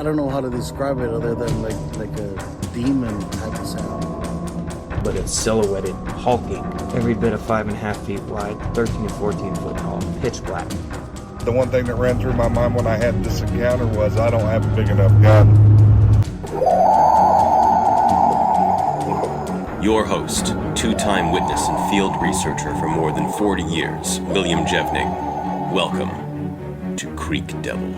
I don't know how to describe it other than like a demon type of sound. But it's silhouetted, hulking, every bit of 5.5 feet wide, 13 to 14 foot tall, pitch black. The one thing that ran through my mind when I had this encounter was I don't have a big enough gun. Your host, two-time witness and field researcher for more than 40 years, William Jevning. Welcome to Creek Devil.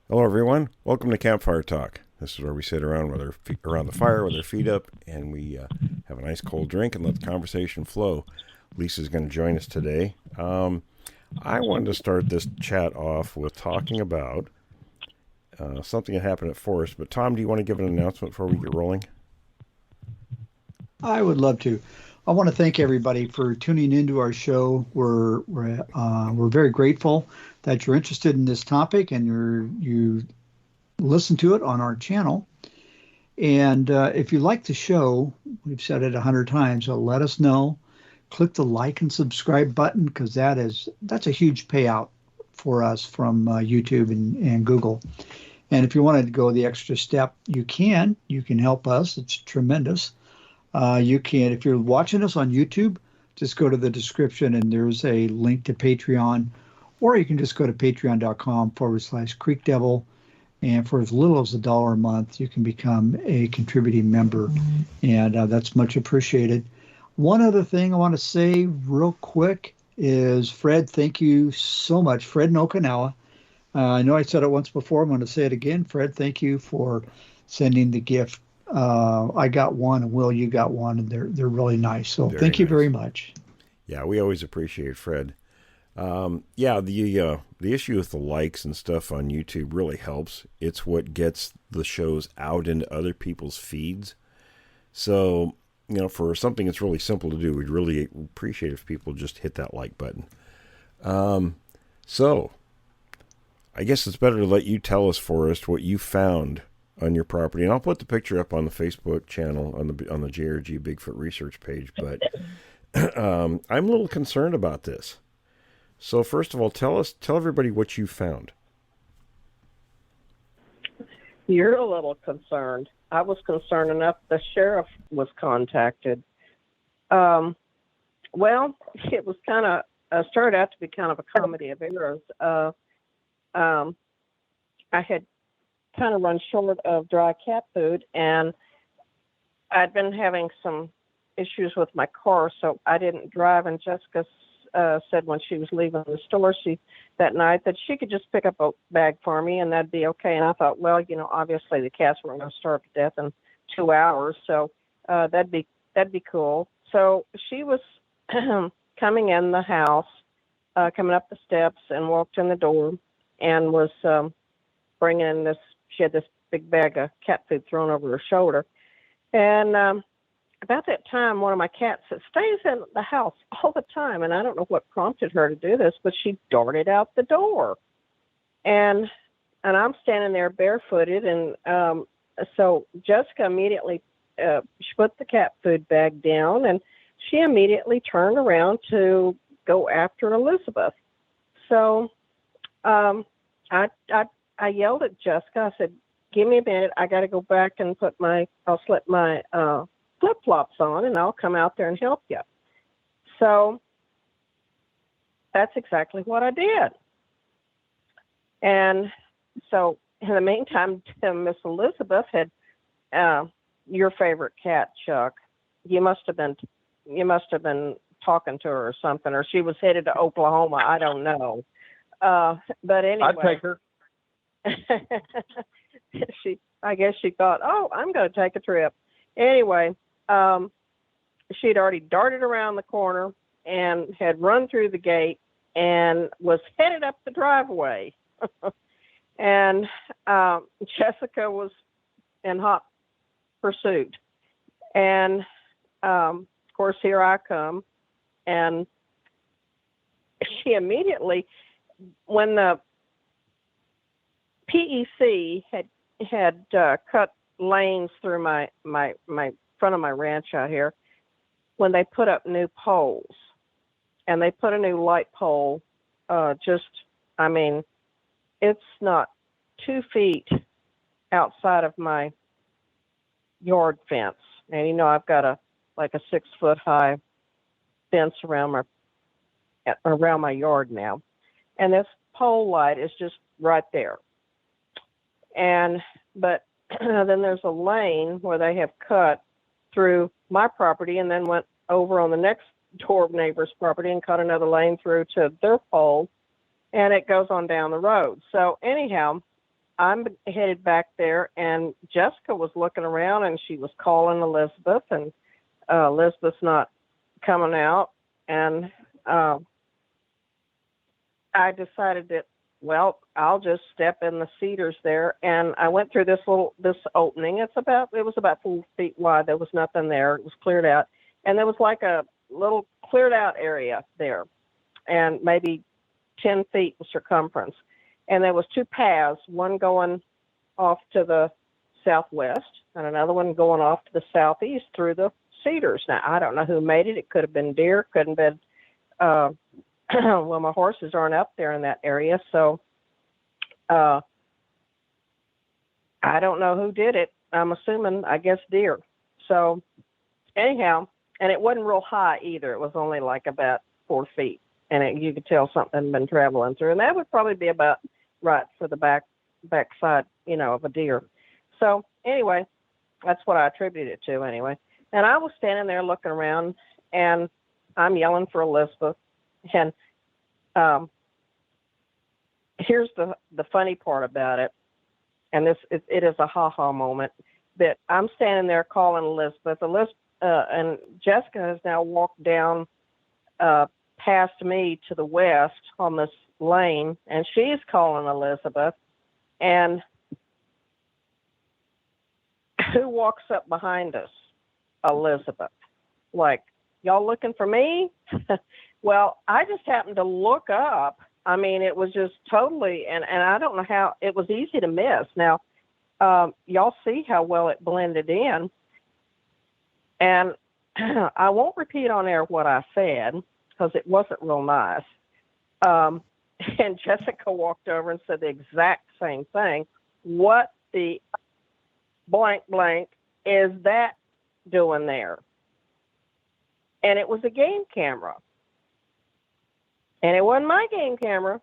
Hello everyone, welcome to Campfire Talk. This is where we sit around around the fire with our feet up and we have a nice cold drink and let the conversation flow. Lisa's going to join us today. I wanted to start this chat off with talking about something that happened at Forest. But Tom, do you want to give an announcement before we get rolling? I would love to. I want to thank everybody for tuning into our show. We're very grateful that you're interested in this topic and you listen to it on our channel. And if you like the show, we've said it 100 times, so let us know. Click the like and subscribe button because that's a huge payout for us from YouTube and Google. And if you wanted to go the extra step, you can help us. It's tremendous. You can, if you're watching us on YouTube, just go to the description and there's a link to Patreon, or you can just go to patreon.com/CreekDevil. And for as little as $1 a month, you can become a contributing member. And that's much appreciated. One other thing I want to say real quick is, Fred, thank you so much. Fred in Okinawa. I know I said it once before. I'm going to say it again. Fred, thank you for sending the gift. I got one, and Will, you got one, and they're really nice. So thank you very much. Yeah, we always appreciate Fred. The issue with the likes and stuff on YouTube really helps. It's what gets the shows out into other people's feeds. So, for something that's really simple to do, we'd really appreciate if people just hit that like button. So, I guess it's better to let you tell us, Forrest, what you found on your property. And I'll put the picture up on the Facebook channel, on the JRG Bigfoot research page. But I'm a little concerned about this. So first of all, tell everybody what you found. You're a little concerned. I was concerned enough the sheriff was contacted. Well, it was kind of started out to be kind of a comedy of errors. I had kind of run short of dry cat food, and I'd been having some issues with my car, so I didn't drive, and Jessica said when she was leaving the store that night that she could just pick up a bag for me and that'd be okay. And I thought, well, obviously the cats weren't going to starve to death in 2 hours, so that'd be cool. So she was coming in the house, coming up the steps, and walked in the door and was bringing in this. She had this big bag of cat food thrown over her shoulder, and about that time, one of my cats that stays in the house all the time, and I don't know what prompted her to do this, but she darted out the door. And I'm standing there barefooted, and so Jessica immediately, she put the cat food bag down, and she immediately turned around to go after Elizabeth. So I yelled at Jessica. I said, give me a minute. I got to go back and I'll slip my flip-flops on, and I'll come out there and help you. So that's exactly what I did. And so in the meantime, Miss Elizabeth had your favorite cat, Chuck. You must have been talking to her or something, or she was headed to Oklahoma. I don't know. But anyway, I'd take her. I guess she thought, oh, I'm going to take a trip. Anyway, she'd already darted around the corner and had run through the gate and was headed up the driveway. And Jessica was in hot pursuit. And, of course, here I come. And she immediately, when the PEC had cut lanes through my front of my ranch out here, when they put up new poles, and they put a new light pole just I mean, it's not 2 feet outside of my yard fence. And, you know, I've got a 6-foot high fence around my yard now. And this pole light is just right there. But then there's a lane where they have cut through my property and then went over on the next door neighbor's property and cut another lane through to their pole, and it goes on down the road. So anyhow, I'm headed back there, and Jessica was looking around, and she was calling Elizabeth, and Elizabeth's not coming out. And I decided that, well, I'll just step in the cedars there. And I went through this opening. It was about 4 feet wide. There was nothing there. It was cleared out. And there was like a little cleared out area there, and maybe 10 feet in circumference. And there was 2 paths, one going off to the southwest and another one going off to the southeast through the cedars. Now, I don't know who made it. It could have been deer, couldn't have been, well, my horses aren't up there in that area. So I don't know who did it. I'm assuming, I guess, deer. So anyhow, and it wasn't real high either. It was only like about 4 feet. And you could tell something had been traveling through. And that would probably be about right for the backside, you know, of a deer. So anyway, that's what I attribute it to anyway. And I was standing there looking around, and I'm yelling for Elizabeth. And here's the funny part about it. And it is a ha-ha moment, that I'm standing there calling Elizabeth. And Jessica has now walked down past me to the west on this lane, and she's calling Elizabeth. And who walks up behind us? Elizabeth. Like, y'all looking for me? Well, I just happened to look up. I mean, it was just totally, and I don't know how, it was easy to miss. Now, y'all see how well it blended in. And I won't repeat on air what I said, because it wasn't real nice. And Jessica walked over and said the exact same thing. What the blank blank is that doing there? And it was a game camera. And it wasn't my game camera.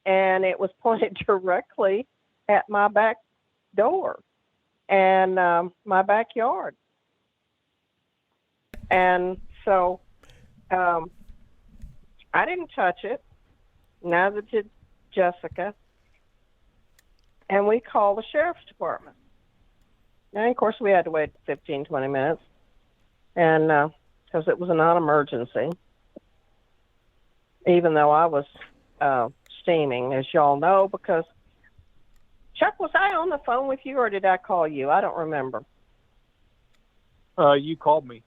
And it was pointed directly at my back door and my backyard. And so I didn't touch it. Neither did Jessica. And we called the sheriff's department. And of course, we had to wait 15, 20 minutes. And because it was a non-emergency, even though I was steaming, as y'all know, because Chuck, was I on the phone with you, or did I call you? I don't remember. You called me.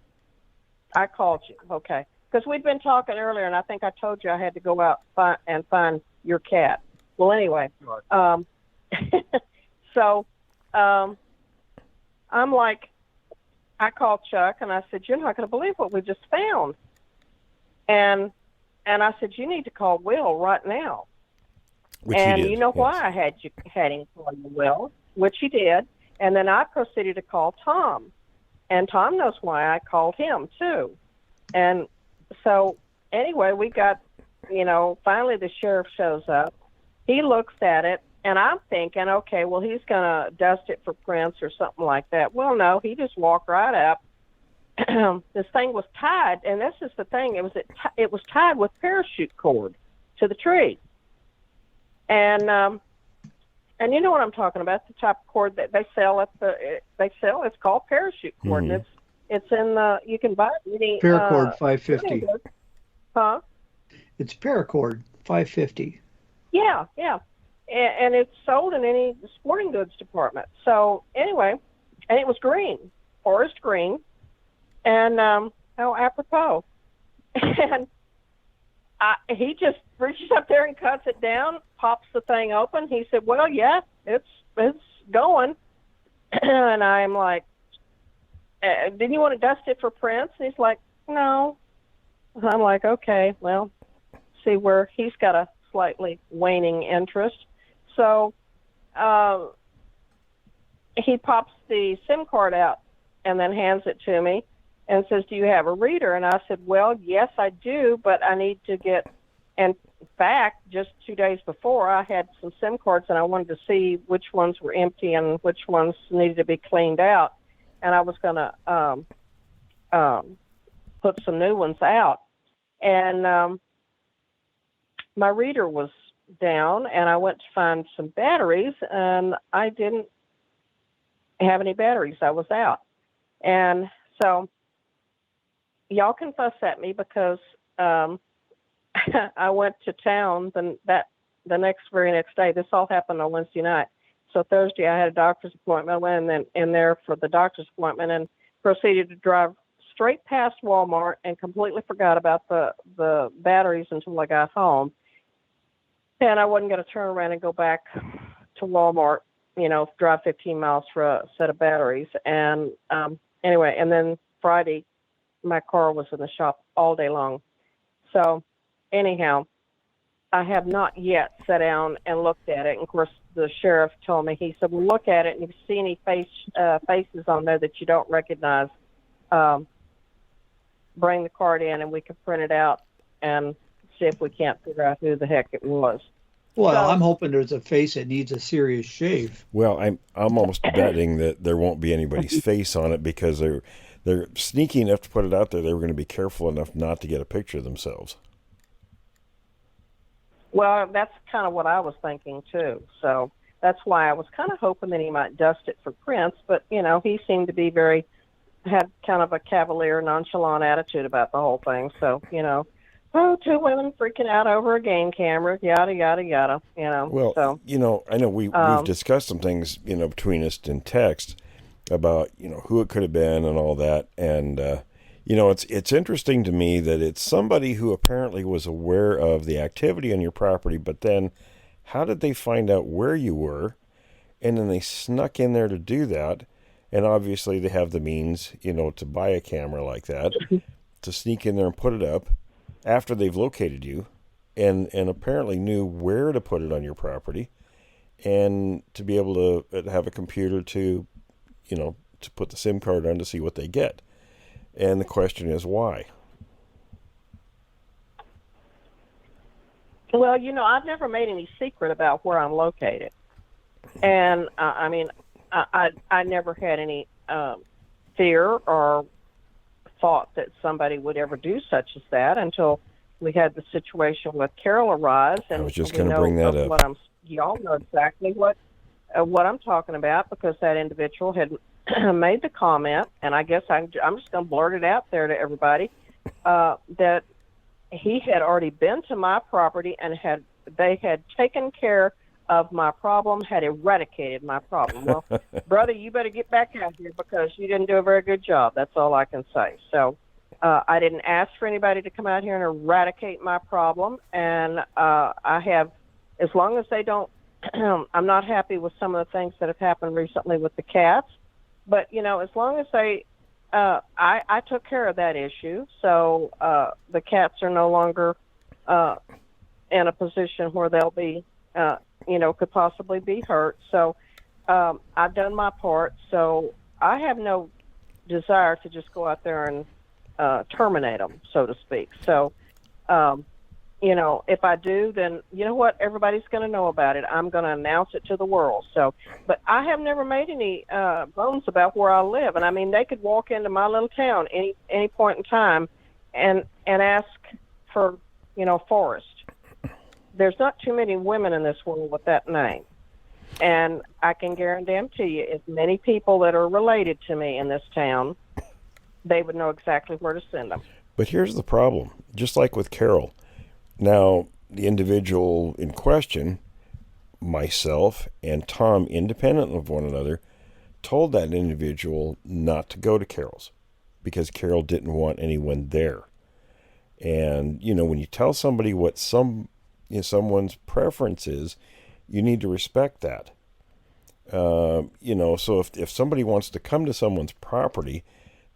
I called you. Okay. Because we'd been talking earlier, and I think I told you I had to go out and find your cat. Well, anyway, so I'm like, I called Chuck, and I said, you're not going to believe what we just found. And I said, you need to call Will right now. Which and he did, you know yes. why I had him call you Will, which he did. And then I proceeded to call Tom. And Tom knows why I called him, too. And so, anyway, we got, finally the sheriff shows up. He looks at it, and I'm thinking, okay, well, he's going to dust it for prints or something like that. Well, no, he just walked right up. This thing was tied, and this is the thing. It was tied with parachute cord to the tree. And you know what I'm talking about, the type of cord that they sell it's called parachute cord. Mm-hmm. And it's in you can buy it. Paracord 550. Huh? It's paracord 550. Yeah. And it's sold in any sporting goods department. So anyway, and it was green, forest green, and apropos. And he just reaches up there and cuts it down, pops the thing open. He said, well, yeah, it's going. And I'm like, didn't you want to dust it for prints? And he's like, no. And I'm like, okay, well, see where he's got a slightly waning interest. So he pops the SIM card out and then hands it to me and says, "Do you have a reader?" And I said, "Well, yes, I do, but I need to get," and in fact, just 2 days before, I had some SIM cards and I wanted to see which ones were empty and which ones needed to be cleaned out. And I was going to put some new ones out. And my reader was down, and I went to find some batteries, and I didn't have any batteries. I was out. And so y'all can fuss at me because I went to town the very next day. This all happened on Wednesday night. So Thursday I had a doctor's appointment. I went in there for the doctor's appointment and proceeded to drive straight past Walmart and completely forgot about the batteries until I got home. And I wasn't going to turn around and go back to Walmart, drive 15 miles for a set of batteries. And anyway, and then Friday, my car was in the shop all day long. So anyhow, I have not yet sat down and looked at it. And of course, the sheriff told me, he said, "Well, look at it, and if you see any faces on there that you don't recognize, bring the card in and we can print it out and see if we can't figure out who the heck it was." Well, So, I'm hoping there's a face that needs a serious shave. Well, I'm almost betting that there won't be anybody's face on it because they're sneaky enough to put it out there. They were going to be careful enough not to get a picture of themselves. well, that's kind of what I was thinking too. So that's why I was kind of hoping that he might dust it for prints. But, he seemed to be had kind of a cavalier, nonchalant attitude about the whole thing. So, oh, 2 women freaking out over a game camera, yada, yada, yada, Well, So, I know we've discussed some things, between us in text about, who it could have been and all that. And, it's interesting to me that it's somebody who apparently was aware of the activity on your property, but then how did they find out where you were? And then they snuck in there to do that. And obviously they have the means, to buy a camera like that, to sneak in there and put it up after they've located you and apparently knew where to put it on your property and to be able to have a computer to put the SIM card on to see what they get. And the question is why? well, I've never made any secret about where I'm located. And, I never had any fear or thought that somebody would ever do such as that until we had the situation with Carol arise. And I was just going to bring that up. Y'all know exactly what I'm talking about because that individual had made the comment, and I guess I'm just going to blurt it out there to everybody, that he had already been to my property and they had taken care of my problem, had eradicated my problem. Well, brother, you better get back out here because you didn't do a very good job. That's all I can say. So I didn't ask for anybody to come out here and eradicate my problem, and I have, as long as they don't, I'm not happy with some of the things that have happened recently with the cats, but, as long as they, I took care of that issue, so the cats are no longer in a position where they'll be, could possibly be hurt. So I've done my part. So I have no desire to just go out there and terminate them, so to speak. So, if I do, then you know what? Everybody's going to know about it. I'm going to announce it to the world. So, but I have never made any bones about where I live. And they could walk into my little town any point in time and ask for, Forrest. There's not too many women in this world with that name. And I can guarantee you, if many people that are related to me in this town, they would know exactly where to send them. But here's the problem. Just like with Carol, now the individual in question, myself and Tom, independent of one another, told that individual not to go to Carol's because Carol didn't want anyone there. And, when you tell somebody what someone's preference is, you need to respect that. So if somebody wants to come to someone's property,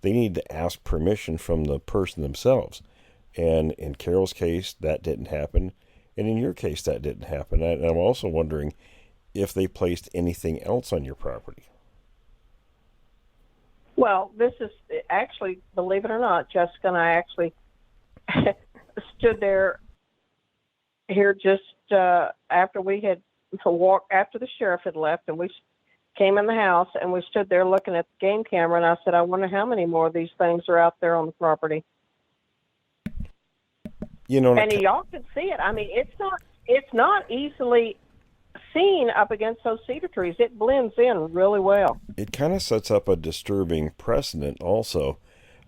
they need to ask permission from the person themselves. And in Carol's case, that didn't happen. And in your case, that didn't happen. And I'm also wondering if they placed anything else on your property. Well, this is actually, believe it or not, Jessica and I actually stood there here just after we had after the sheriff had left, and we came in the house, and we stood there looking at the game camera, and I said, I wonder how many more of these things are out there on the property. You know, and y'all can see it. I mean, it's not easily seen up against those cedar trees. It blends in really well. It kind of sets up a disturbing precedent also.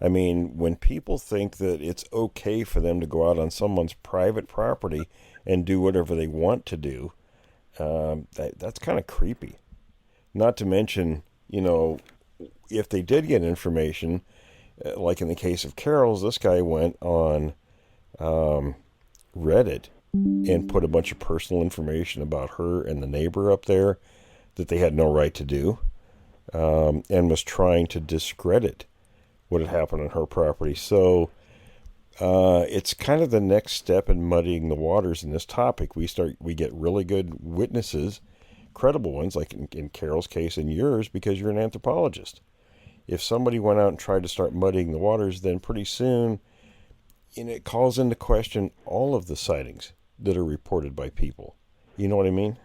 I mean, when people think that it's okay for them to go out on someone's private property and do whatever they want to do, that's kind of creepy. Not to mention, you know, if they did get information, like in the case of Carol's, this guy went on Reddit and put a bunch of personal information about her and the neighbor up there that they had no right to do, and was trying to discredit what had happened on her property. So it's kind of the next step in muddying the waters in this topic. We get really good witnesses, credible ones, like in Carol's case and yours, because you're an anthropologist. If somebody went out and tried to start muddying the waters, then pretty soon, and it calls into question all of the sightings that are reported by people. You know what I mean?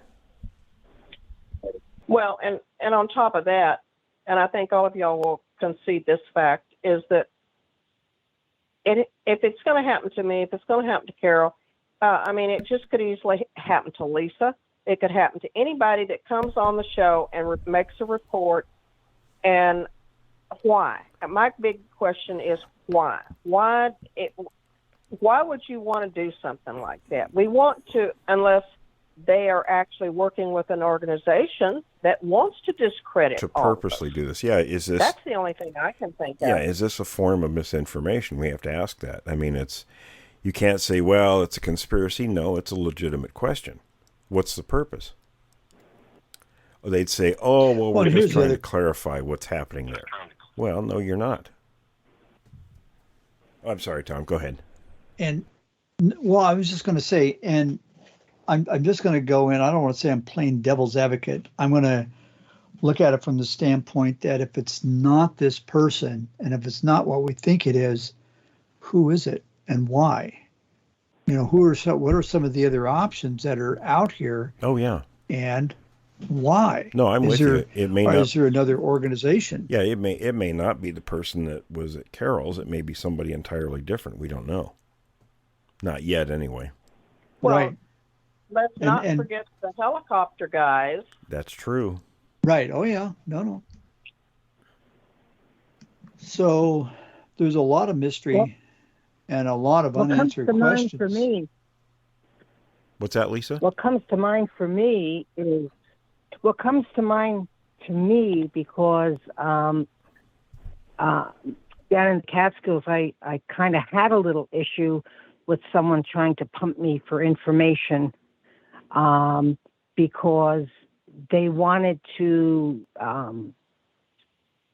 Well, and on top of that, and I think all of y'all will concede this fact, is that if it's going to happen to me, if it's going to happen to Carol, I mean, it just could easily happen to Lisa. It could happen to anybody that comes on the show and makes a report. And why? My big question is why? Why would you want to do something like that? We want to, unless they are actually working with an organization that wants to discredit to purposely do this. Yeah, is this? That's the only thing I can think of. Yeah, is this a form of misinformation? We have to ask that. I mean, you can't say, well, it's a conspiracy. No, it's a legitimate question. What's the purpose? Or they'd say, oh, well, we're just trying to clarify what's happening there. Well, no, you're not. I'm sorry, Tom. Go ahead. And, well, I was just going to say, and I'm just going to go in. I don't want to say I'm playing devil's advocate. I'm going to look at it from the standpoint that if it's not this person, and if it's not what we think it is, who is it and why? You know, what are some of the other options that are out here? Oh, yeah. And why? No, I'm with you. It may not. Is there another organization? Yeah, it may not be the person that was at Carol's. It may be somebody entirely different. We don't know. Not yet, anyway. Well, right. Let's not forget the helicopter guys. That's true. Right. Oh, yeah. No. So there's a lot of mystery and a lot of unanswered questions. For me, what's that, Lisa? What comes to mind for me is because down in the Catskills, I kind of had a little issue with someone trying to pump me for information because they wanted to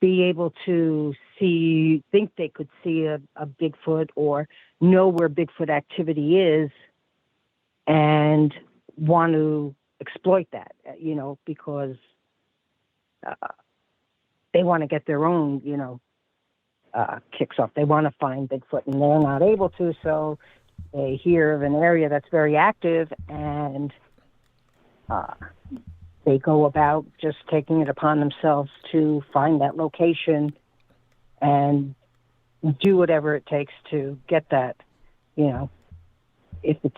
be able to think they could see a Bigfoot or know where Bigfoot activity is and want to exploit that, you know, because they want to get their own, you know, kicks off. They want to find Bigfoot and they're not able to, so they hear of an area that's very active and they go about just taking it upon themselves to find that location and do whatever it takes to get that, you know,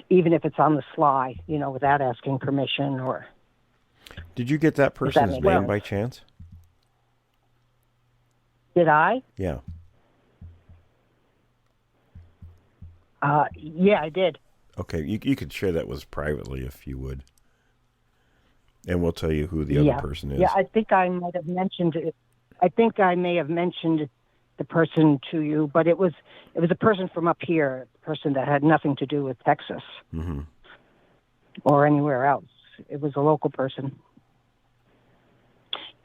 even if it's on the sly, you know, without asking permission or. Did you get that person's name by chance? Did I? Yeah. Yeah, I did. Okay, you could share that with us privately if you would. And we'll tell you who the other person is. Yeah, I think I might have mentioned it. I think I may have mentioned the person to you, but it was a person from up here, a person that had nothing to do with Texas or anywhere else. It was a local person.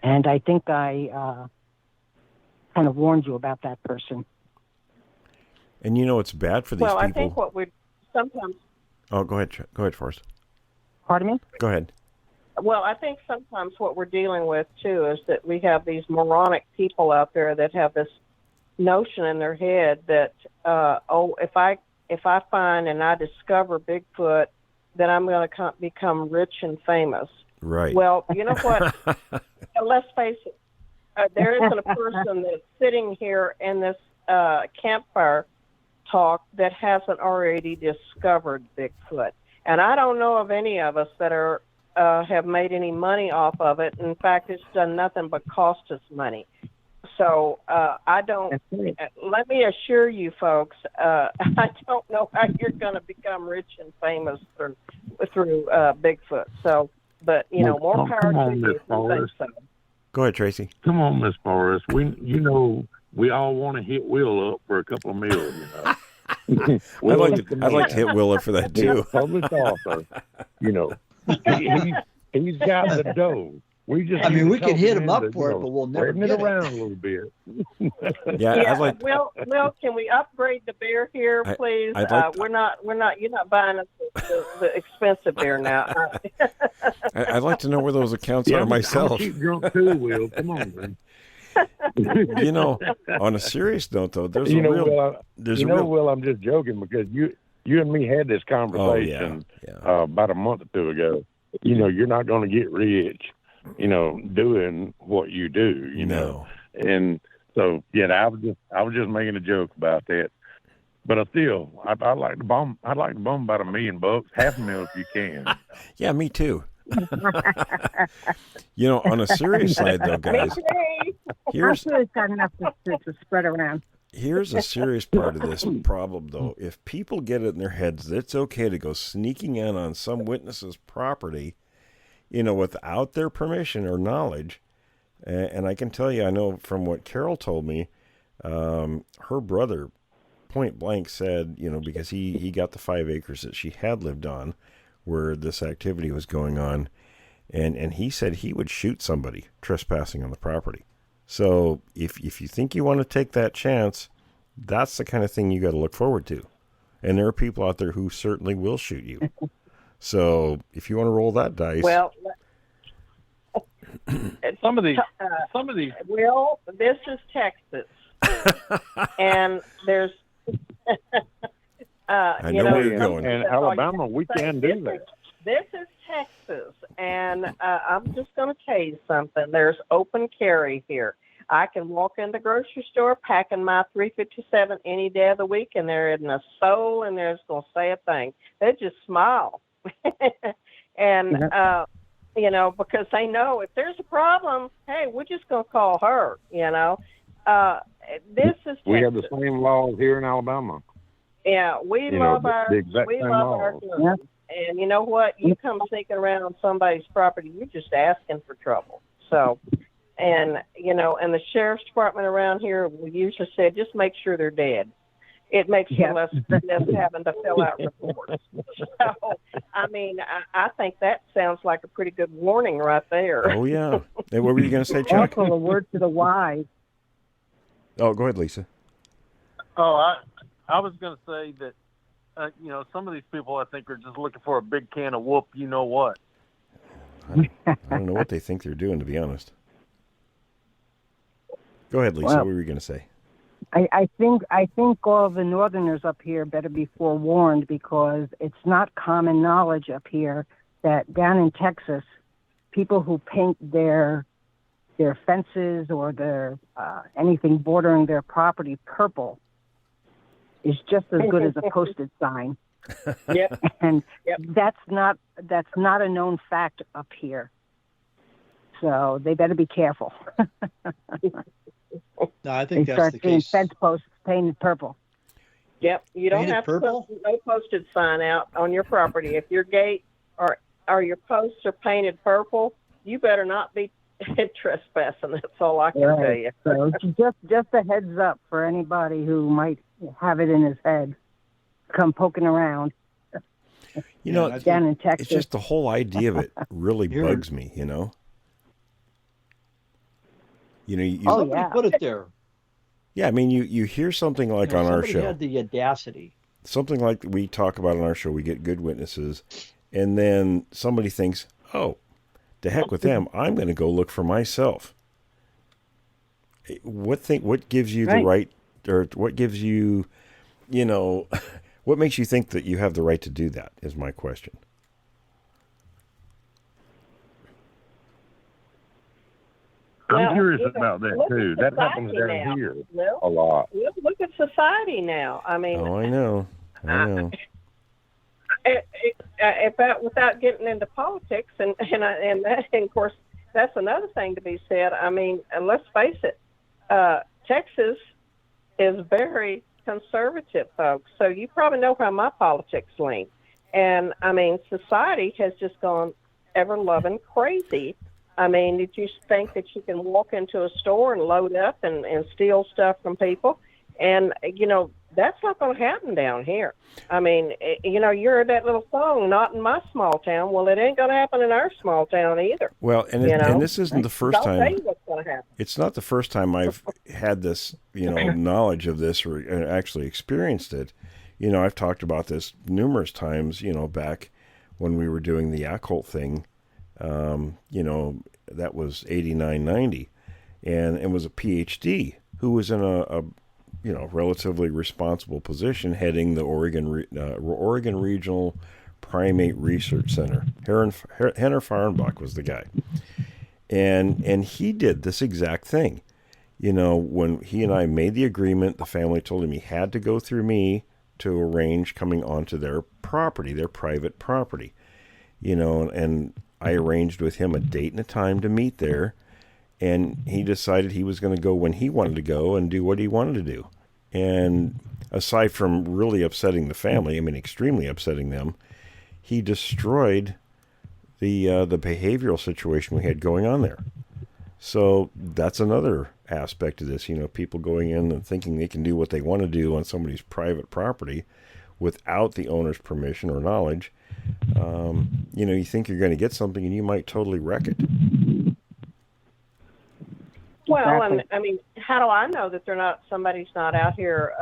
And I think I kind of warned you about that person. And you know, it's bad for these people. Well, I think what we sometimes Oh, go ahead, Forrest. Pardon me? Go ahead. Well, I think sometimes what we're dealing with, too, is that we have these moronic people out there that have this notion in their head that, if I find and I discover Bigfoot, then I'm going to become rich and famous. Right. Well, you know what? Let's face it. There isn't a person that's sitting here in this campfire talk that hasn't already discovered Bigfoot. And I don't know of any of us that have made any money off of it. In fact, it's done nothing but cost us money. So I don't. Let me assure you, folks, I don't know how you're going to become rich and famous through Bigfoot. So, but more power to you. So. Go ahead, Tracy. Come on, Miss Forrest. We all want to hit Will up for a couple of meals. I'd like to hit Will up for that too. Published author. He's got the dough. We can hit him up for it, but we'll never get it around a little bit. Will, can we upgrade the beer here, please? We're not. You're not buying us the expensive beer now. I'd like to know where those accounts are myself. I'll keep drunk too, Will. Come on, man. On a serious note, though, Will, I'm just joking because you and me had this conversation about a month or two ago. You're not going to get rich, doing what you do, No. And so, I was just making a joke about that. But I'd like to bomb about $1 million, $500,000 if you can. Yeah, me too. On a serious side, though, guys, Here's got enough to spread around. Here's a serious part of this problem, though. If people get it in their heads that it's okay to go sneaking in on some witness's property, without their permission or knowledge, and I can tell you, I know from what Carol told me, her brother point blank said, because he got the 5 acres that she had lived on where this activity was going on, and he said he would shoot somebody trespassing on the property. So if you think you want to take that chance, that's the kind of thing you got to look forward to. And there are people out there who certainly will shoot you. So if you want to roll that dice. Well, some of these. Well, this is Texas, and there's. I know where you're going. And Alabama, we can do that. This is Texas, and I'm just going to tell you something. There's open carry here. I can walk in the grocery store packing my 357 any day of the week, and there isn't a soul in there that's going to say a thing. They just smile. And, because they know if there's a problem, hey, we're just going to call her, This is Texas. We have the same laws here in Alabama. Yeah, we love our guns. Yeah. And you know what? You come sneaking around on somebody's property, you're just asking for trouble. So, and the sheriff's department around here, we usually say, just make sure they're dead. It makes you less having to fill out reports. So, I think that sounds like a pretty good warning right there. Oh, yeah. Hey, what were you going to say, Chuck? Also, a word to the wise. Oh, go ahead, Lisa. Oh, I was going to say that, some of these people I think are just looking for a big can of whoop, you know what. I don't know what they think they're doing, to be honest. Go ahead, Lisa. What were you going to say? I think all the Northerners up here better be forewarned, because it's not common knowledge up here that down in Texas, people who paint their fences or their anything bordering their property purple is just as good as a posted sign. Yep. And that's not a known fact up here. So they better be careful. No, I think they that's start the seeing case. fence posts painted purple. Yep, you don't Painted have purple? to put no posted sign out on your property. If your gate or your posts are painted purple, you better not be trespassing. That's all I can tell you. So just a heads up for anybody who might have it in his head. Come poking around. Down in Texas. It's just the whole idea of it really bugs me, Somebody put it there. Yeah, you hear something like on our somebody show. had the audacity something like we talk about on our show, we get good witnesses, and then somebody thinks, oh, to heck with them, I'm going to go look for myself. What gives you the right, or what gives you, what makes you think that you have the right to do that is my question. I'm curious about that too. That happens down here a lot. Look at society now. I mean, I know. Without getting into politics, and of course, that's another thing to be said. I mean, and let's face it, Texas is very conservative, folks. So you probably know how my politics lean. And I mean, society has just gone ever loving crazy. I mean, did you think that you can walk into a store and load up and steal stuff from people? And, that's not going to happen down here. I mean, you're that little song, not in my small town. Well, it ain't going to happen in our small town either. Well, and this isn't the first time. I'll tell you what's going to happen. It's not the first time I've had this, knowledge of this or actually experienced it. I've talked about this numerous times, back when we were doing the occult thing. That was 89, 90. And it was a PhD who was in a relatively responsible position heading the Oregon Regional Primate Research Center. Henner Farnbach was the guy. And he did this exact thing. When he and I made the agreement, the family told him he had to go through me to arrange coming onto their property, their private property. And I arranged with him a date and a time to meet there, and he decided he was going to go when he wanted to go and do what he wanted to do. And aside from really upsetting the family, extremely upsetting them, he destroyed the behavioral situation we had going on there. So that's another aspect of this, people going in and thinking they can do what they want to do on somebody's private property without the owner's permission or knowledge. You think you're going to get something and you might totally wreck it. Well, and how do I know that somebody's not out here,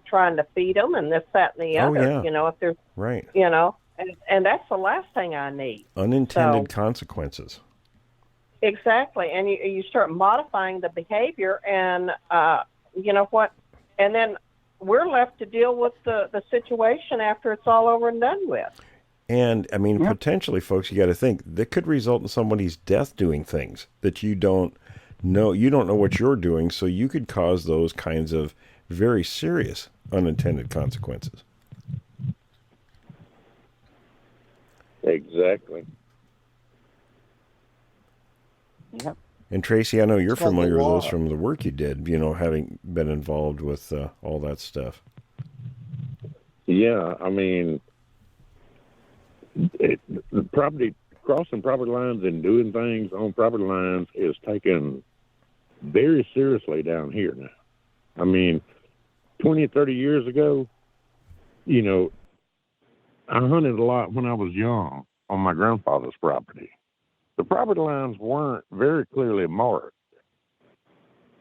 trying to feed them and this, that, and the other, if there's, right. And that's the last thing I need. Unintended consequences. Exactly. And you start modifying the behavior and, and then we're left to deal with the situation after it's all over and done with. And, potentially, folks, you got to think, that could result in somebody's death doing things that you don't know. You don't know what you're doing, so you could cause those kinds of very serious unintended consequences. Exactly. Yep. And Tracy, I know you're familiar with those from the work you did, having been involved with all that stuff. Yeah, the property, crossing property lines and doing things on property lines is taken very seriously down here now. 20 or 30 years ago, I hunted a lot when I was young on my grandfather's property. The property lines weren't very clearly marked.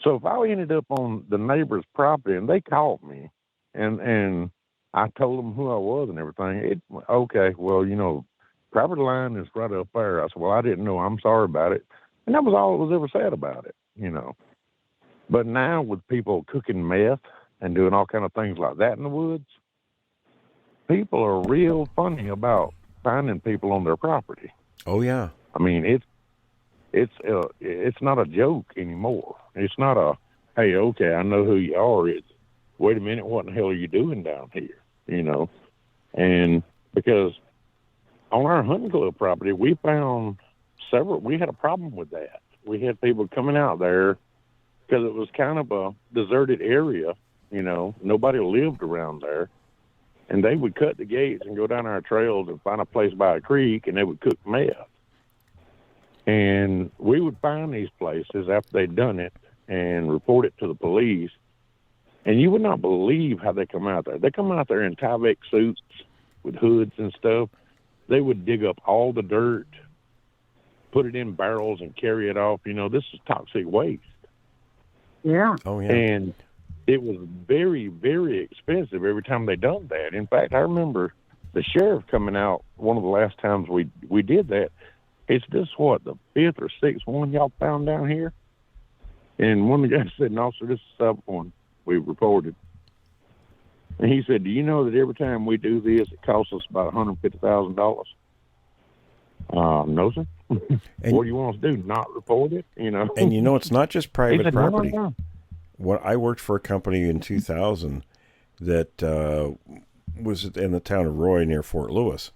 So if I ended up on the neighbor's property and they caught me and I told them who I was and everything, property line is right up there. I said, well, I didn't know. I'm sorry about it. And that was all that was ever said about it, But now with people cooking meth and doing all kind of things like that in the woods, people are real funny about finding people on their property. Oh, yeah. It's not a joke anymore. It's not a, hey, okay, I know who you are. It's, wait a minute, what in the hell are you doing down here? And because on our hunting club property, we found we had a problem with that. We had people coming out there because it was kind of a deserted area, nobody lived around there. And they would cut the gates and go down our trails and find a place by a creek, and they would cook meth. And we would find these places after they'd done it and report it to the police. And you would not believe how they come out there. They come out there in Tyvek suits with hoods and stuff. They would dig up all the dirt, put it in barrels and carry it off. This is toxic waste. Yeah. Oh, yeah. And it was very, very expensive every time they done that. In fact, I remember the sheriff coming out one of the last times we did that. It's this, what, the fifth or sixth one y'all found down here? And one of the guys said, no, sir, this is the seventh one we reported. And he said, do you know that every time we do this, it costs us about $150,000? No, sir. And, what do you want us to do? Not report it? You know. And you know, it's not just private said, property. No. When I worked for a company in 2000 that was in the town of Roy near Fort Lewis,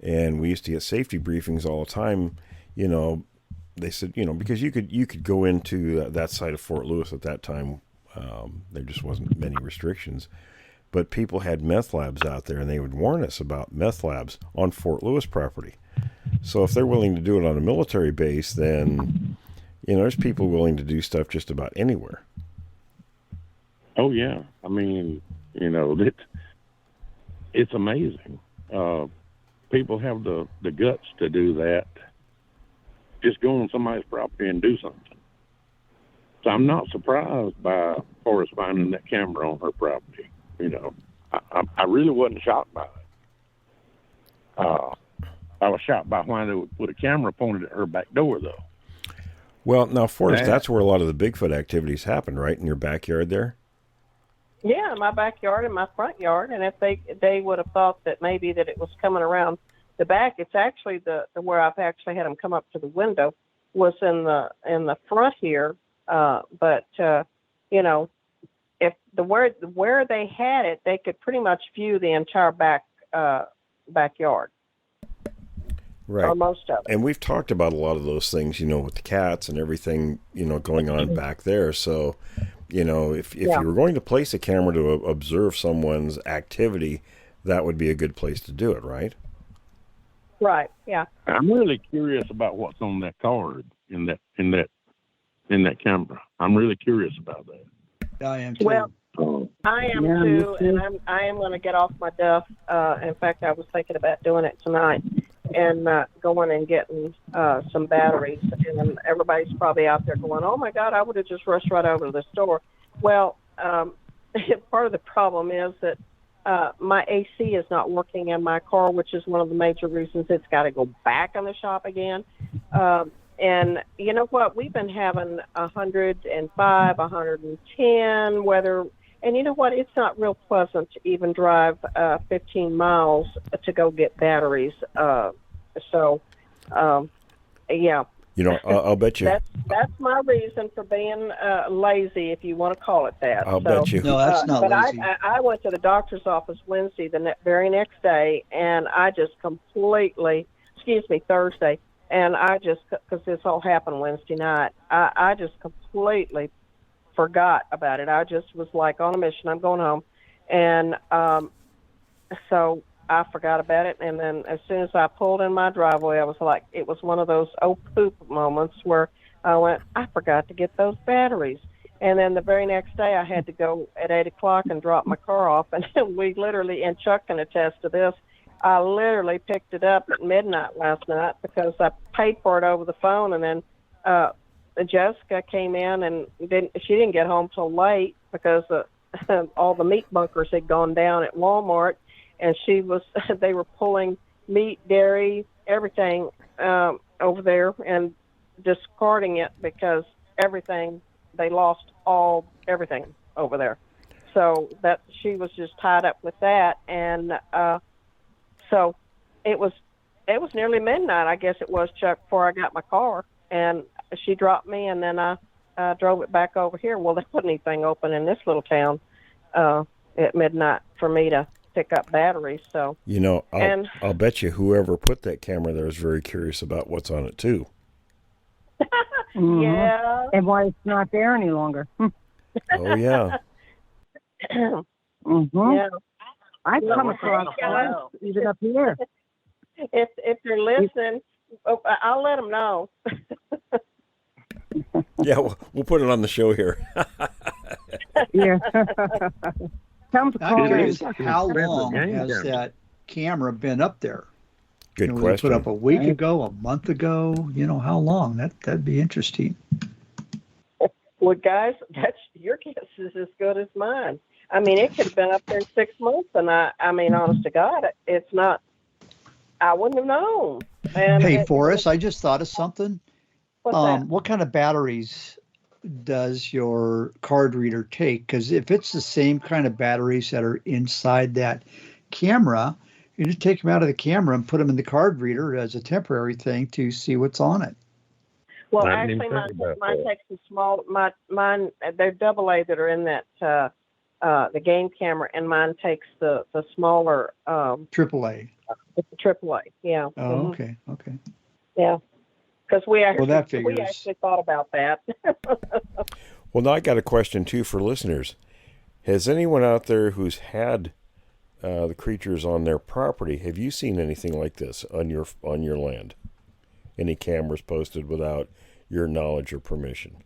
and we used to get safety briefings all the time. You know, they said, you know, because you could go into that side of Fort Lewis at that time. There just wasn't many restrictions. But people had meth labs out there, and they would warn us about meth labs on Fort Lewis property. So if they're willing to do it on a military base, then, you know, there's people willing to do stuff just about anywhere. Oh, yeah. I mean, you know, it's amazing. People have the guts to do that. Just go on somebody's property and do something. So I'm not surprised by Forrest finding that camera on her property. You know, I really wasn't shocked by it. I was shocked by why they would put a camera pointed at her back door, though. Well, now, Forrest, that's where a lot of the Bigfoot activities happen, right? In your backyard there? Yeah, in my backyard and my front yard. And if they would have thought that maybe that it was coming around the back, it's actually the where I've actually had them come up to the window was in the front here. But you know, if where they had it, they could pretty much view the entire backyard. Right. Or most of it. And we've talked about a lot of those things, you know, with the cats and everything, you know, going on back there. So, you know, if you were going to place a camera to observe someone's activity, that would be a good place to do it, right? Right. Yeah. I'm really curious about what's on that card in that camera. I'm really curious about that. I am too. Well, I am too, and I am going to get off my duff. In fact, I was thinking about doing it tonight and going and getting some batteries. And everybody's probably out there going, "Oh my God, I would have just rushed right over to the store." Well, part of the problem is that my AC is not working in my car, which is one of the major reasons it's got to go back in the shop again. And you know what? We've been having 105, 110 weather. And you know what? It's not real pleasant to even drive 15 miles to go get batteries. Yeah. You know, I'll bet you. That's my reason for being lazy, if you want to call it that. I'll bet you. No, that's not lazy. But I went to the doctor's office Wednesday, the very next day, and I just Thursday, and I just, because this all happened Wednesday night, I just completely forgot about it. I just was like on a mission. I'm going home. And so I forgot about it. And then as soon as I pulled in my driveway, I was like, it was one of those oh poop moments where I went, I forgot to get those batteries. And then the very next day I had to go at 8 o'clock and drop my car off. And we literally, and Chuck can attest to this, I literally picked it up at midnight last night because I paid for it over the phone. And then Jessica came in and she didn't get home till late because all the meat bunkers had gone down at Walmart, and they were pulling meat, dairy, everything over there and discarding it because they lost everything over there. So that she was just tied up with that, and so it was nearly midnight, I guess it was, Chuck, before I got my car. And she dropped me, and then I drove it back over here. Well, there wasn't anything open in this little town at midnight for me to pick up batteries. So you know, I'll bet you whoever put that camera there is very curious about what's on it too. Yeah, and why it's not there any longer. Oh yeah. Yeah, I've come across one even up here. If you're listening, I'll let them know. Yeah, we'll put it on the show here. Yeah. I'm curious, how long has that camera been up there? Good Was question. it put up a week ago, a month ago? You know, how long? That'd be interesting. Well, guys, that's your guess is as good as mine. I mean, it could have been up there 6 months, and I mean, honest to God, it's not. I wouldn't have known. And hey, Forrest, I just thought of something. What's that? What kind of batteries does your card reader take? Because if it's the same kind of batteries that are inside that camera, you just take them out of the camera and put them in the card reader as a temporary thing to see what's on it. Well, actually, mine takes the small. Mine, they're AA that are in that the game camera, and mine takes the smaller AAA. It's a AAA, yeah. Oh, okay. Yeah, because we actually thought about that. Well, now I got a question too for listeners. Has anyone out there who's had the creatures on their property? Have you seen anything like this on your land? Any cameras posted without your knowledge or permission?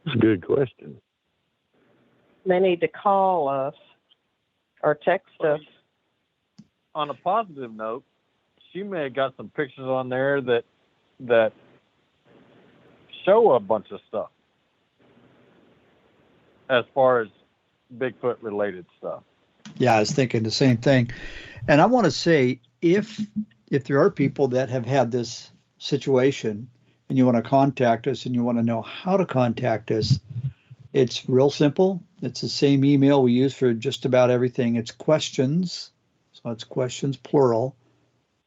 That's a good question. They need to call us or text us. On a positive note, she may have got some pictures on there that show a bunch of stuff as far as Bigfoot related stuff. Yeah, I was thinking the same thing. And I want to say, if there are people that have had this situation and you want to contact us and you want to know how to contact us, it's real simple. It's the same email we use for just about everything. It's questions, so it's questions plural,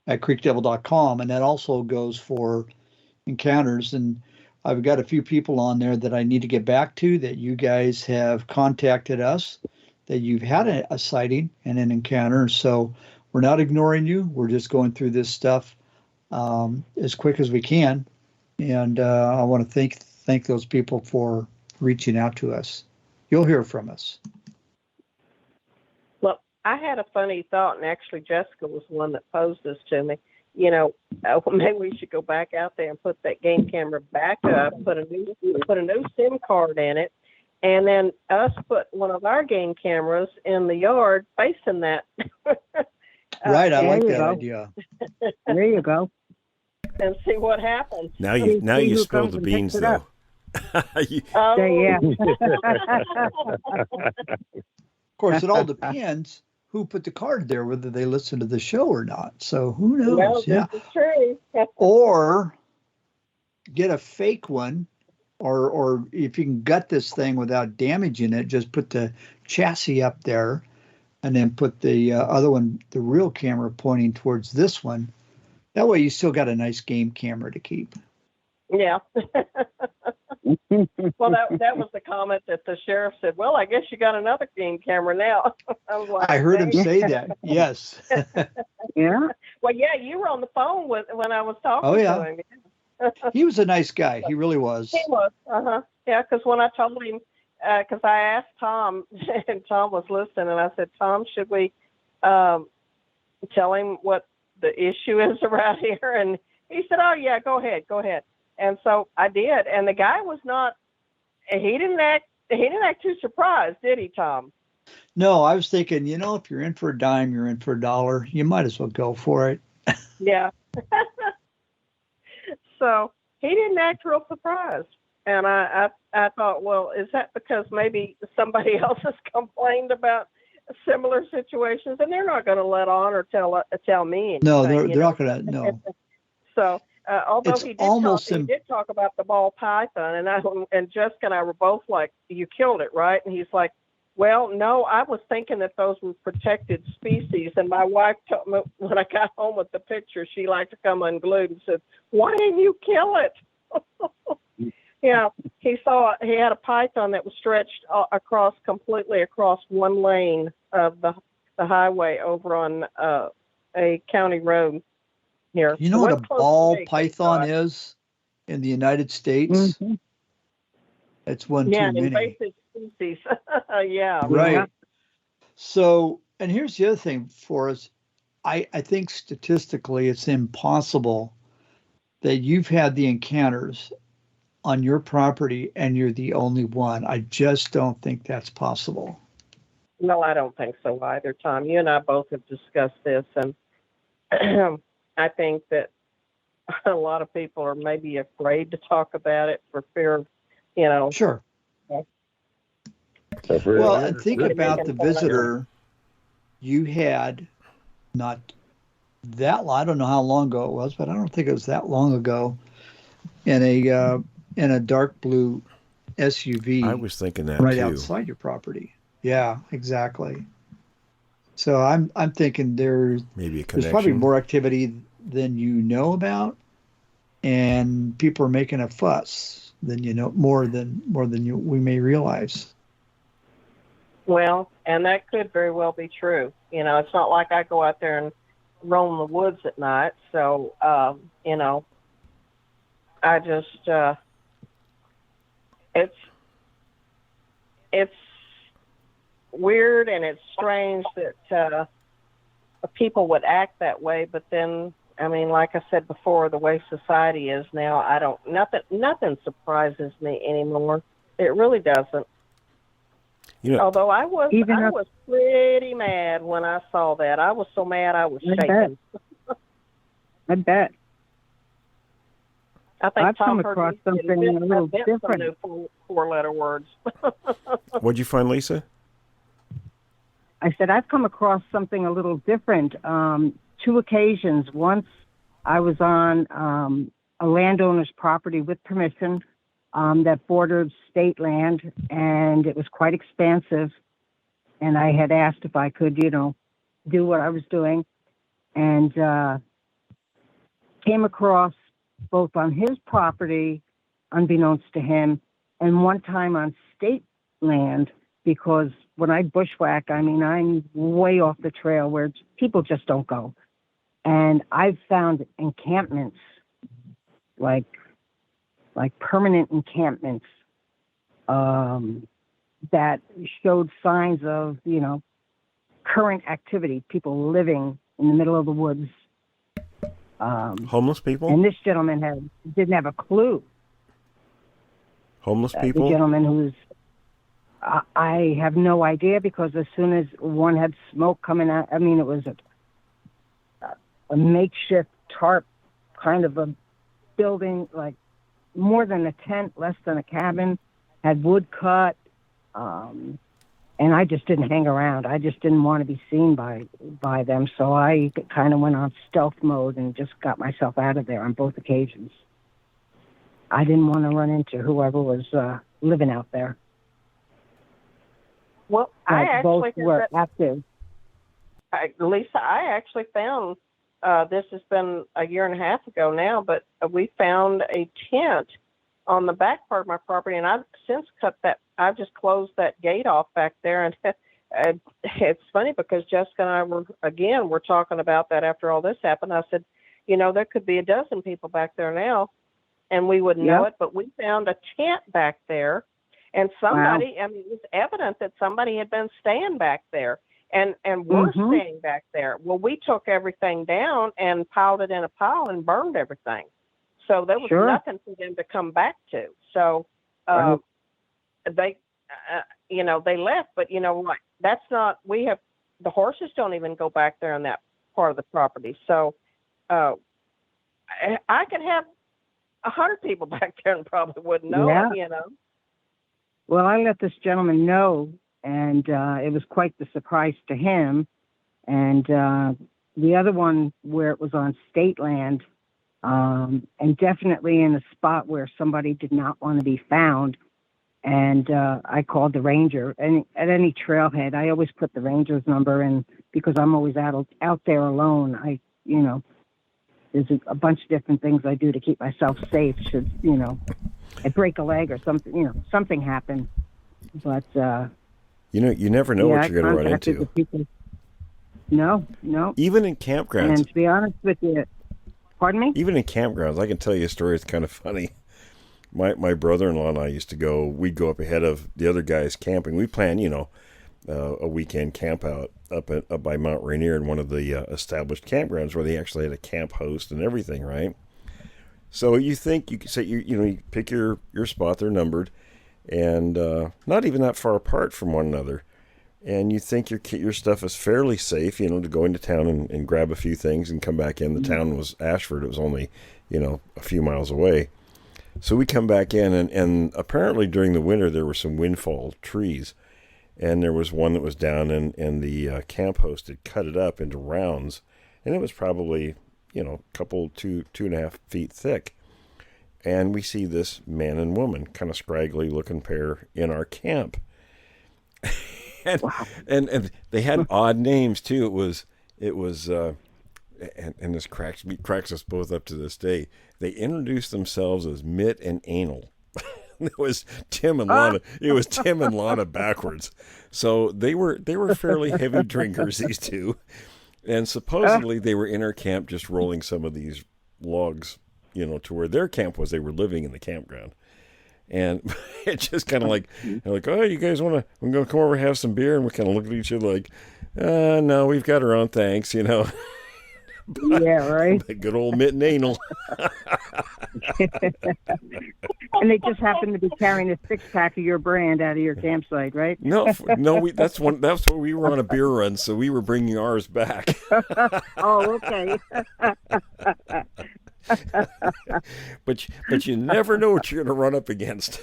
at creekdevil.com, and that also goes for encounters. And I've got a few people on there that I need to get back to that you guys have contacted us, that you've had a sighting and an encounter. So we're not ignoring you. We're just going through this stuff as quick as we can. And I want to thank those people for reaching out to us. You'll hear from us. Well, I had a funny thought, and actually Jessica was the one that posed this to me. You know, maybe we should go back out there and put that game camera back up, put a new SIM card in it, and then us put one of our game cameras in the yard facing that. Right, I like that idea. There you go. And see what happens. Now you spilled the beans, though. Yeah. Of course, it all depends who put the card there, whether they listen to the show or not. So who knows? Well, yeah. This is true. Or get a fake one, or if you can gut this thing without damaging it, just put the chassis up there and then put the other one, the real camera, pointing towards this one. That way you still got a nice game camera to keep. Yeah. Well, that was the comment that the sheriff said. Well, I guess you got another game camera now. I was like, I heard him say that. Yes. Yeah. Well, yeah, you were on the phone when I was talking to him. He was a nice guy. He really was. He was. Yeah, because when I told him, because I asked Tom, and Tom was listening, and I said, Tom, should we tell him what the issue is around here? And he said, oh, yeah, go ahead. And so I did, and the guy was not. He didn't act too surprised, did he, Tom? No, I was thinking, if you're in for a dime, you're in for a dollar. You might as well go for it. Yeah. So he didn't act real surprised, and I thought, well, is that because maybe somebody else has complained about similar situations, and they're not going to let on or tell me anything? No, they're not going to. No. So. Although he did talk about the ball python, and Jessica and I were both like, you killed it, right? And he's like, well, no, I was thinking that those were protected species. And my wife told me when I got home with the picture, she liked to come unglued and said, why didn't you kill it? Yeah, he had a python that was stretched completely across one lane of the highway over on a county road. Here. You know what a ball python is in the United States? Mm-hmm. It's one too many. Invasive species. Yeah. Right. Yeah. So, and here's the other thing for us. I think statistically it's impossible that you've had the encounters on your property and you're the only one. I just don't think that's possible. No, I don't think so either, Tom. You and I both have discussed this, and I think that a lot of people are maybe afraid to talk about it for fear of, you know. Sure. Well, and think about the visitor you had not that long. I don't know how long ago it was, but I don't think it was that long ago. In a dark blue SUV. I was thinking that right too. outside your property. Yeah, exactly. So I'm thinking there's maybe a connection. There's probably more activity than you know about, and people are making a fuss than you know, more than we may realize. Well, and that could very well be true. You know, it's not like I go out there and roam the woods at night. So, you know, I just, it's weird and it's strange that people would act that way. But then, I mean, like I said before, the way society is now, nothing surprises me anymore. It really doesn't. You know, although I was pretty mad when I saw that. I was so mad I was shaking. I bet. I think I've come across something a little different. Some new four-letter words. What'd you find, Lisa? I said I've come across something a little different. 2 occasions. Once I was on a landowner's property with permission that bordered state land, and it was quite expansive. And I had asked if I could, you know, do what I was doing, and came across both on his property, unbeknownst to him, and one time on state land, because when I bushwhack, I mean, I'm way off the trail where people just don't go. And I've found encampments, like permanent encampments, that showed signs of, you know, current activity, people living in the middle of the woods. Homeless people? And this gentleman didn't have a clue. Homeless people? The gentleman who's, I have no idea, because as soon as one had smoke coming out, I mean, it was a makeshift tarp kind of a building, like more than a tent, less than a cabin, had wood cut, and I just didn't hang around. I just didn't want to be seen by them, so I kind of went on stealth mode and just got myself out of there on both occasions. I didn't want to run into whoever was living out there. Well, but both were active. Lisa, I actually found, this has been a year and a half ago now, but we found a tent on the back part of my property, and I've since I've just closed that gate off back there. And it's funny because Jessica and I we're talking about that after all this happened. I said, you know, there could be a dozen people back there now, and we wouldn't know it, but we found a tent back there, and somebody, I mean, it was evident that somebody had been staying back there, and we're staying back there. Well, we took everything down and piled it in a pile and burned everything. So there was nothing for them to come back to. So they, you know, they left. But you know what? That's not. The horses don't even go back there on that part of the property. So I could have 100 people back there and probably wouldn't know. Yeah. You know. Well, I let this gentleman know, and it was quite the surprise to him. And the other one where it was on state land. And definitely in a spot where somebody did not want to be found. And I called the ranger. And at any trailhead, I always put the ranger's number in, because I'm always out there alone. There's a bunch of different things I do to keep myself safe should, you know, I break a leg or something, you know, something happen. But, you know, you never know what you're going to run into. No. Even in campgrounds. And to be honest with you, pardon me? Even in campgrounds, I can tell you a story that's kind of funny. My brother-in-law and I used to go, we'd go up ahead of the other guys camping. We planned, you know, a weekend camp out up by Mount Rainier in one of the established campgrounds where they actually had a camp host and everything, right? So you think, you could say, you pick your spot, they're numbered, and not even that far apart from one another. and you think your stuff is fairly safe, to go into town and grab a few things and come back in. The town was Ashford. It was only, a few miles away. So we come back in, and apparently during the winter there were some windfall trees, and there was one that was down, and the camp host had cut it up into rounds, and it was probably, a couple, 2.5 feet thick. And we see this man and woman, kind of scraggly looking pair, in our camp. and they had odd names too. It was and this cracks us both up to this day. They introduced themselves as Mitt and Anal. It was Tim and Lana. It was Tim and Lana backwards. So they were fairly heavy drinkers, these two, and supposedly they were in our camp just rolling some of these logs, to where their camp was. They were living in the campground. And it's just kind of like, oh, you guys we're going to come over and have some beer? And we kind of look at each other like, no, we've got our own, thanks, But, yeah, right. Good old Mitt and Anal. And they just happen to be carrying a 6-pack of your brand out of your campsite, right? No, that's what we were on a beer run, so we were bringing ours back. Oh, okay. but you never know what you're going to run up against.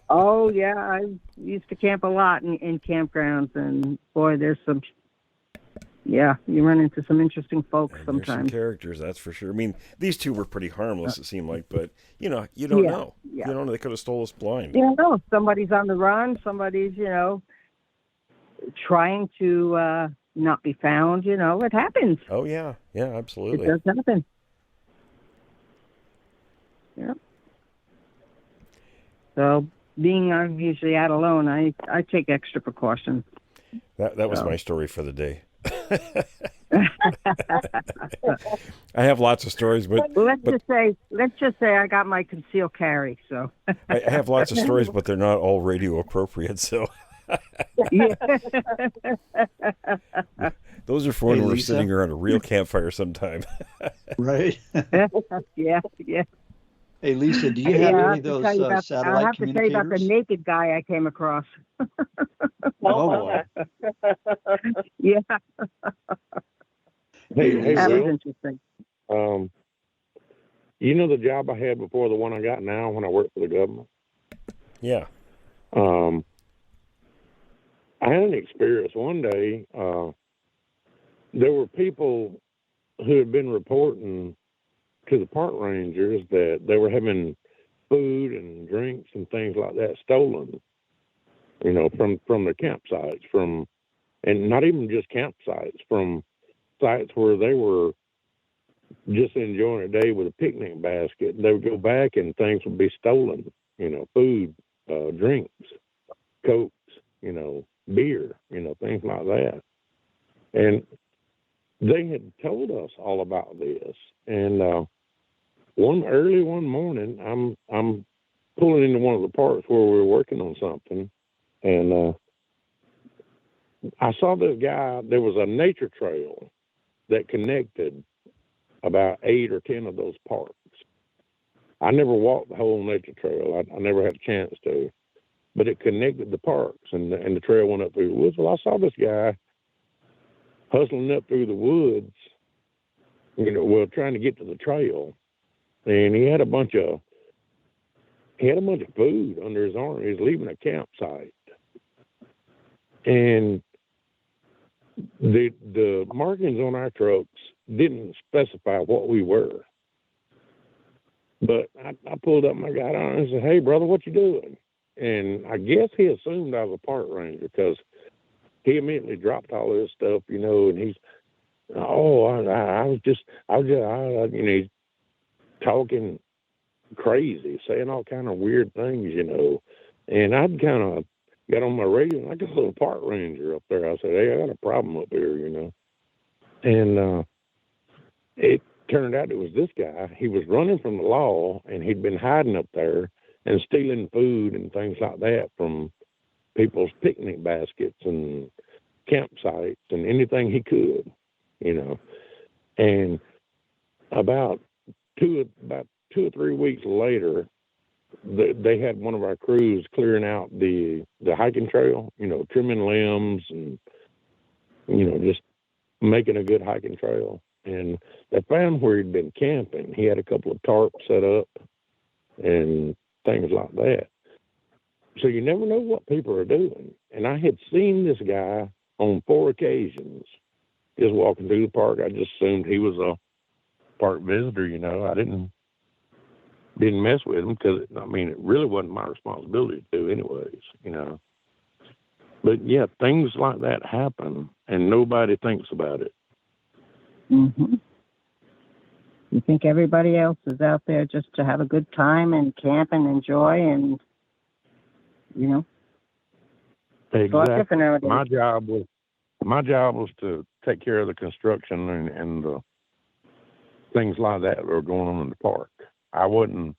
Oh yeah, I used to camp a lot in campgrounds, and boy, there's some. Yeah, you run into some interesting folks sometimes. There's some characters, that's for sure. I mean, these two were pretty harmless, it seemed like, but you don't know. Yeah. You don't know, they could have stole us blind. You know, somebody's on the run. Somebody's trying to not be found. It happens. Oh yeah, absolutely. It does happen. Yeah. So, being I'm usually out alone, I take extra precautions. That was my story for the day. I have lots of stories, but let's just say I got my concealed carry. So I have lots of stories, but they're not all radio appropriate. So those are for when we're sitting around a real campfire sometime. Right. Yeah. Hey, Lisa, do you have any of those satellite communicators? I'll have to tell you about the naked guy I came across. Oh, yeah. Hey, that was Will, interesting. the job I had before the one I got now when I worked for the government? Yeah. I had an experience one day. There were people who had been reporting to the park rangers that they were having food and drinks and things like that stolen, from their campsites, and not even just campsites, from sites where they were just enjoying a day with a picnic basket. They would go back and things would be stolen, food, drinks, Cokes, beer, things like that. And they had told us all about this. And one morning, I'm pulling into one of the parks where we were working on something, and I saw this guy. There was a nature trail that connected about 8 or 10 of those parks. I never walked the whole nature trail. I never had a chance to, but it connected the parks, and the trail went up through the woods. Well, I saw this guy hustling up through the woods, trying to get to the trail. And he had a bunch of food under his arm. He was leaving a campsite, and the markings on our trucks didn't specify what we were. But I pulled up my guy on and said, "Hey, brother, what you doing?" And I guess he assumed I was a park ranger because he immediately dropped all this stuff, and he's, he's talking crazy, saying all kind of weird things, and I'd kind of got on my radio and I got a little park ranger up there. I said, "Hey, I got a problem up here, and it turned out it was this guy. He was running from the law, and he'd been hiding up there and stealing food and things like that from people's picnic baskets and campsites and anything he could, And about 2 or 3 weeks later, they had one of our crews clearing out the hiking trail, trimming limbs and, just making a good hiking trail. And they found where he'd been camping. He had a couple of tarps set up and things like that. So you never know what people are doing. And I had seen this guy on 4 occasions just walking through the park. I just assumed he was a park visitor, I didn't mess with him because, it really wasn't my responsibility to do anyways, But, yeah, things like that happen, and nobody thinks about it. Mm-hmm. You think everybody else is out there just to have a good time and camp and enjoy and, Exactly. My job was to take care of the construction and the things like that were going on in the park. I wasn't,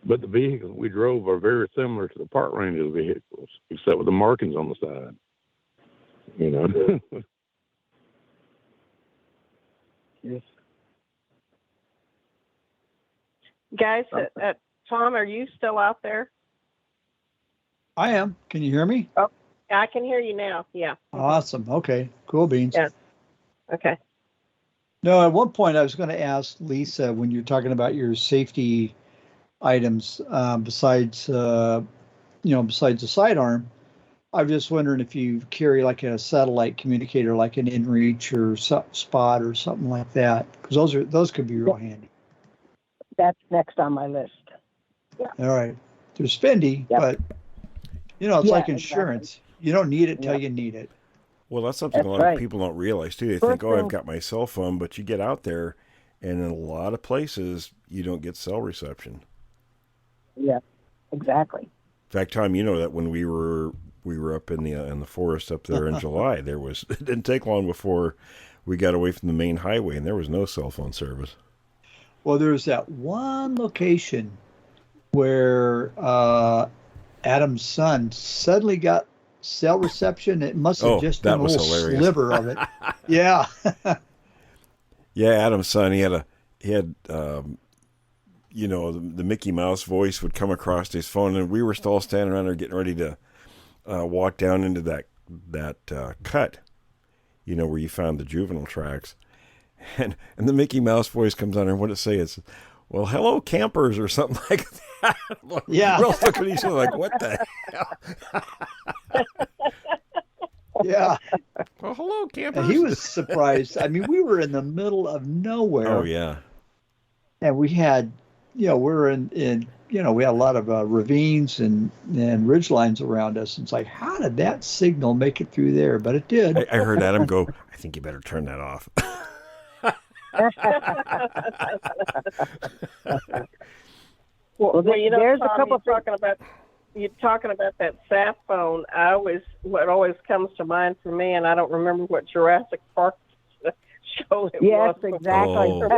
but the vehicles we drove are very similar to the park ranger vehicles, except with the markings on the side. Yes. Guys, Tom, are you still out there? I am. Can you hear me? Oh, I can hear you now. Yeah. Awesome. Okay. Cool beans. Yeah. Okay. No, at one point I was going to ask Lisa, when you're talking about your safety items, besides the sidearm, I'm just wondering if you carry like a satellite communicator, like an inReach or Spot or something like that, because those could be real handy. That's next on my list. Yeah. All right. They're spendy, but it's like insurance. Exactly. You don't need it till you need it. Well, that's something a lot of people don't realize too. They think, I've got my cell phone, but you get out there, and in a lot of places, you don't get cell reception. Yeah, exactly. In fact, Tom, that when we were up in the forest up there in July, it didn't take long before we got away from the main highway, and there was no cell phone service. Well, there's that one location where Adam's son suddenly got cell reception. It must have just been a little sliver of it. Yeah. Yeah, Adam's son, he had the Mickey Mouse voice would come across his phone, and we were still standing around there getting ready to walk down into that cut, where you found the juvenile tracks. And the Mickey Mouse voice comes on, and what it say is, "Well, hello, campers," or something like that. Yeah. We're all looking at each other like, what the hell? Yeah. Well, hello, campers. And he was surprised. We were in the middle of nowhere. Oh, yeah. And we had, we're in we had a lot of ravines and ridge lines around us. And it's like, how did that signal make it through there? But it did. I heard Adam go, "I think you better turn that off." Well, there's Tom, a couple you're talking about that sat phone. What always comes to mind for me, and I don't remember what Jurassic Park show it was. Yes, exactly. Oh.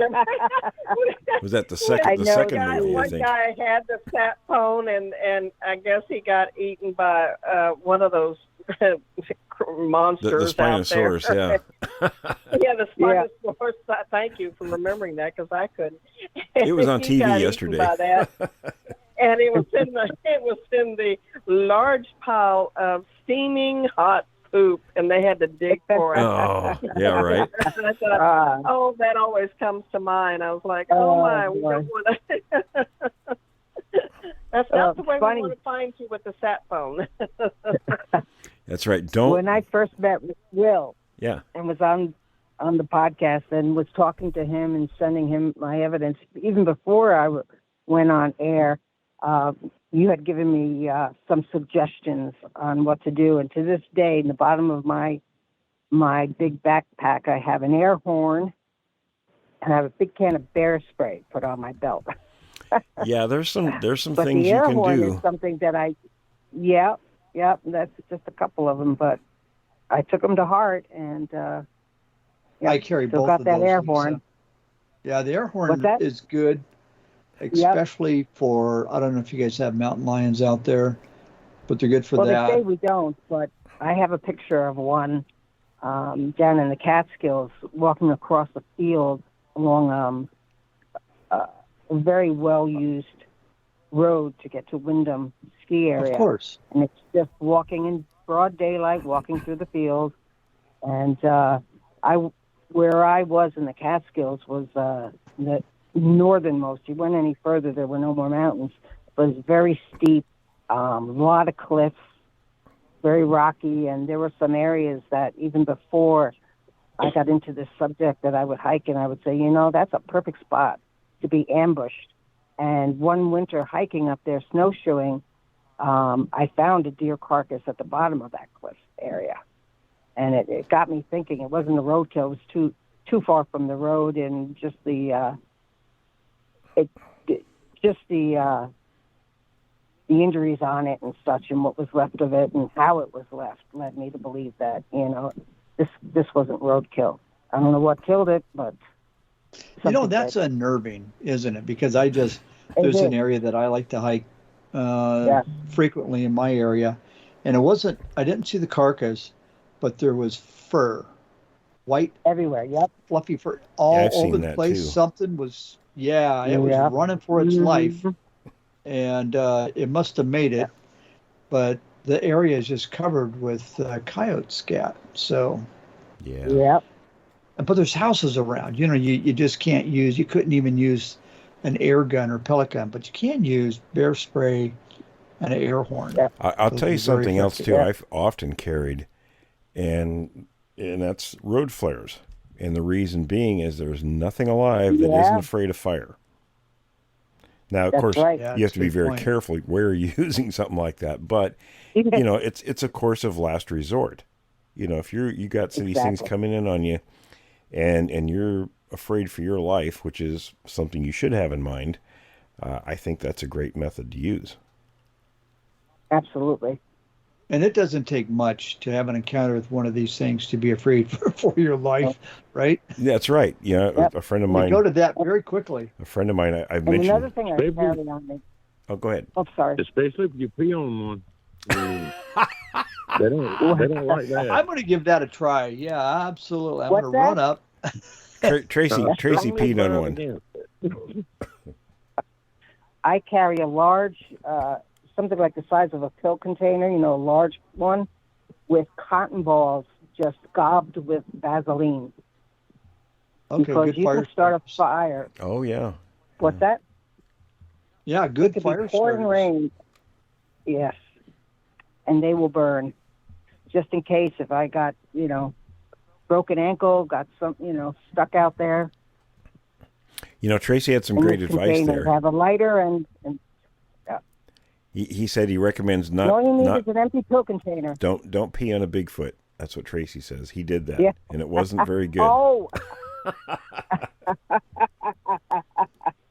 Was that the second movie? One guy had the sat phone, and I guess he got eaten by one of those monsters. The Spinosaurus, out there. Yeah, the Spinosaurus. Yeah. Thank you for remembering that, because I couldn't. It was on TV yesterday. By that. And it was in the large pile of steaming hot poop, and they had to dig for it. Oh, yeah, right. And I thought, that always comes to mind. I was like, oh my, we don't want to. That's the way we want to find you with the sat phone. That's right. When I first met with Will, and was on the podcast and was talking to him and sending him my evidence, even before I went on air, you had given me some suggestions on what to do. And to this day, in the bottom of my big backpack, I have an air horn, and I have a big can of bear spray put on my belt. Yeah, there's some but things the you air can horn do. is something that that's just a couple of them, but I took them to heart, and I carry both got of that those, air Lisa. horn. Yeah, the air horn is good, especially for, I don't know if you guys have mountain lions out there, but they're good for that. They say we don't, but I have a picture of one down in the Catskills walking across a field along a very well-used road to get to Wyndham ski area. Of course. And it's just walking in broad daylight, walking through the field. And where I was in the Catskills was the northernmost. You went any further, there were no more mountains. But it was very steep, a lot of cliffs, very rocky, and there were some areas that even before I got into this subject that I would hike, and I would say, that's a perfect spot to be ambushed. And one winter hiking up there, snowshoeing, I found a deer carcass at the bottom of that cliff area. And it got me thinking. It wasn't a roadkill. It was too far from the road, and just the injuries on it and such, and what was left of it, and how it was left, led me to believe that this wasn't roadkill. I don't know what killed it, but that's unnerving, isn't it? Because there's an area that I like to hike frequently in my area, and I didn't see the carcass, but there was fur, white everywhere. Yep, fluffy fur all over the place. Too. Something was, it was running for its life, and it must have made it, but the area is just covered with coyote scat. So, but there's houses around. You just can't use. You couldn't even use an air gun or pellet gun, but you can use bear spray and an air horn. Yeah. I'll tell you something else too. I've often carried, and that's road flares. And the reason being is there's nothing alive that isn't afraid of fire. Now, of course, you have to be very careful where you're using something like that. But it's a course of last resort. If you got these things coming in on you, and you're afraid for your life, which is something you should have in mind, I think that's a great method to use. Absolutely. And it doesn't take much to have an encounter with one of these things to be afraid for your life, right? That's right. A friend of mine. We go to that very quickly. A friend of mine, I and mentioned. Another thing I carry on me. Oh, go ahead. Oh, sorry. Especially if you pee on one. They don't like that. I'm going to give that a try. Yeah, absolutely. I'm going to run up. Tracy peed on one. I carry a large, something like the size of a pill container, a large one, with cotton balls just gobbed with Vaseline. Okay, because good you fire can start a fire. Oh, yeah. What's that? Yeah, good fire pouring rain. Yes. And they will burn. Just in case if I got, broken ankle, got some, stuck out there. Tracy had some great advice there. Have a lighter and he said he recommends not. All you need is an empty pill container. Don't pee on a Bigfoot. That's what Tracy says. He did that, and it wasn't very good. Oh.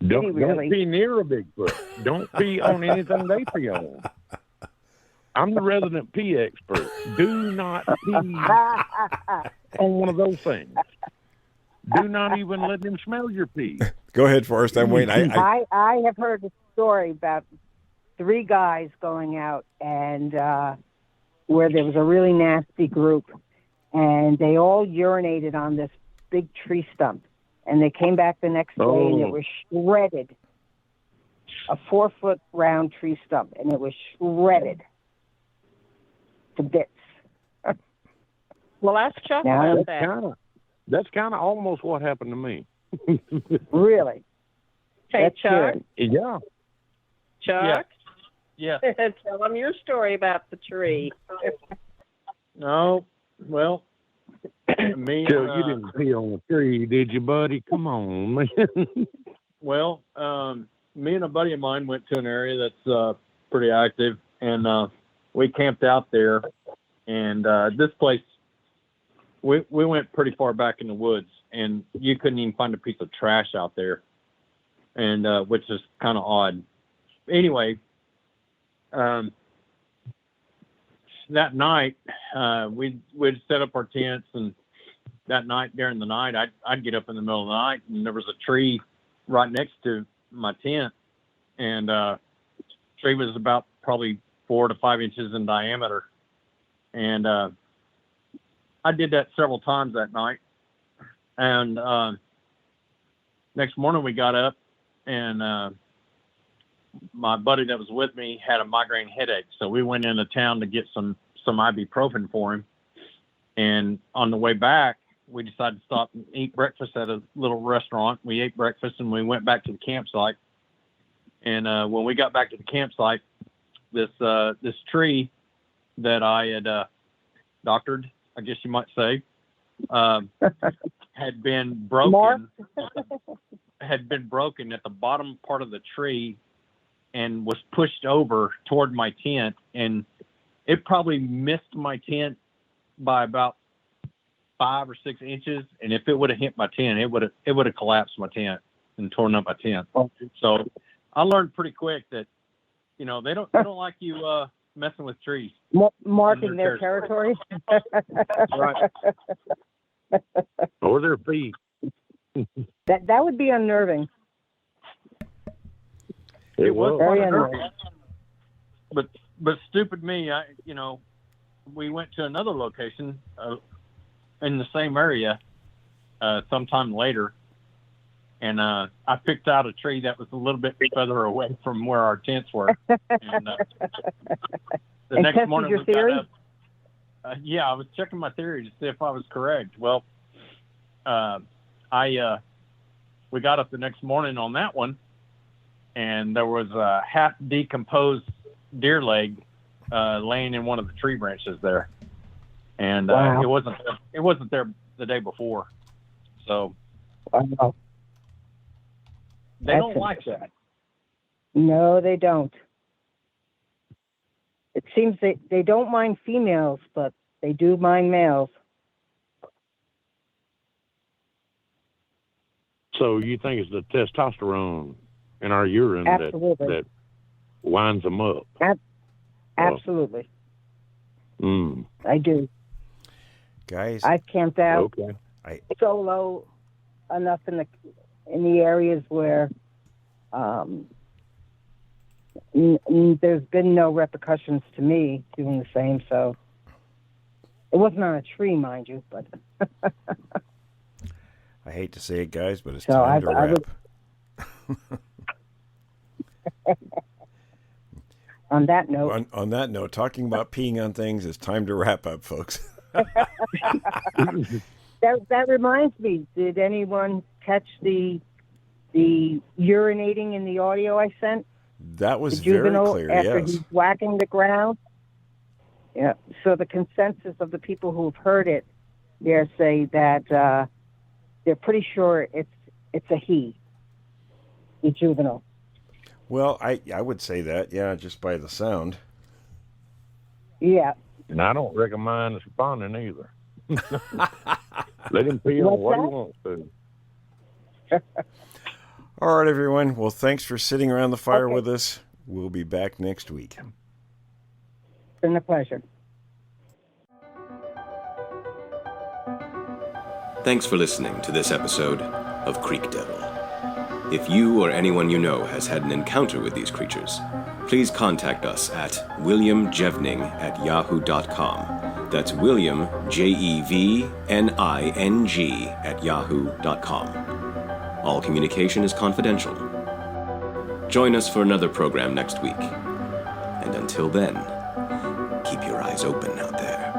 Don't pee near a Bigfoot. Don't pee on anything they pee on. I'm the resident pee expert. Do not pee on one of those things. Do not even let them smell your pee. Go ahead, Forrest. I'm waiting. I have heard a story about 3 guys going out and where there was a really nasty group, and they all urinated on this big tree stump, and they came back the next day and it was shredded. A 4-foot round tree stump, and it was shredded to bits. Well, ask Chuck about that. That's kind of almost what happened to me. Really? Hey, That's Chuck. Good. Yeah. Chuck? Yeah. Tell them your story about the tree. No, well, me. So you didn't pee on the tree, did you, buddy? Come on, man. Well, me and a buddy of mine went to an area that's pretty active, and we camped out there. And this place, we went pretty far back in the woods, and you couldn't even find a piece of trash out there, and which is kind of odd. Anyway, that night we'd set up our tents, and that night during the night I'd get up in the middle of the night, and there was a tree right next to my tent, and tree was about probably 4 to 5 inches in diameter, and I did that several times that night. And next morning we got up, and my buddy that was with me had a migraine headache, so we went into town to get some ibuprofen for him. And on the way back, we decided to stop and eat breakfast at a little restaurant. We ate breakfast and we went back to the campsite. And when we got back to the campsite, this tree that I had doctored, I guess you might say, had been broken. Had been broken at the bottom part of the tree and was pushed over toward my tent, and it probably missed my tent by about 5 or 6 inches. And if it would have hit my tent, it would have collapsed my tent and torn up my tent. So I learned pretty quick that, they don't like you messing with trees, marking their territory. Right. Or their feet. That would be unnerving. It was very unnerving. But stupid me, we went to another location in the same area sometime later, and I picked out a tree that was a little bit further away from where our tents were. And the next morning your we theory? got up. I was checking my theory to see if I was correct. Well, we got up the next morning on that one, and there was a half decomposed deer leg laying in one of the tree branches there, and wow. it wasn't there the day before, so wow. They That's don't like that. No, they don't. It seems they don't mind females, but they do mind males. So you think it's the testosterone in our urine that winds them up? Absolutely. I do. Guys, I've camped out solo enough in the areas where there's been no repercussions to me doing the same. So it wasn't on a tree, mind you, but. I hate to say it, guys, but it's time to wrap. On that note. On that note, talking about peeing on things, it's time to wrap up, folks. That reminds me. Did anyone catch the urinating in the audio I sent? That was very clear. After yes. he's whacking the ground. Yeah. So the consensus of the people who have heard it, there say that. They're pretty sure it's a he, the juvenile. Well, I would say that, yeah, just by the sound. Yeah. And I don't recommend responding either. Let him pee on what he wants to. All right, everyone. Well, thanks for sitting around the fire with us. We'll be back next week. It's been a pleasure. Thanks for listening to this episode of Creek Devil. If you or anyone you know has had an encounter with these creatures, please contact us at williamjevning@yahoo.com. That's William, Jevning, @yahoo.com. All communication is confidential. Join us for another program next week. And until then, keep your eyes open out there.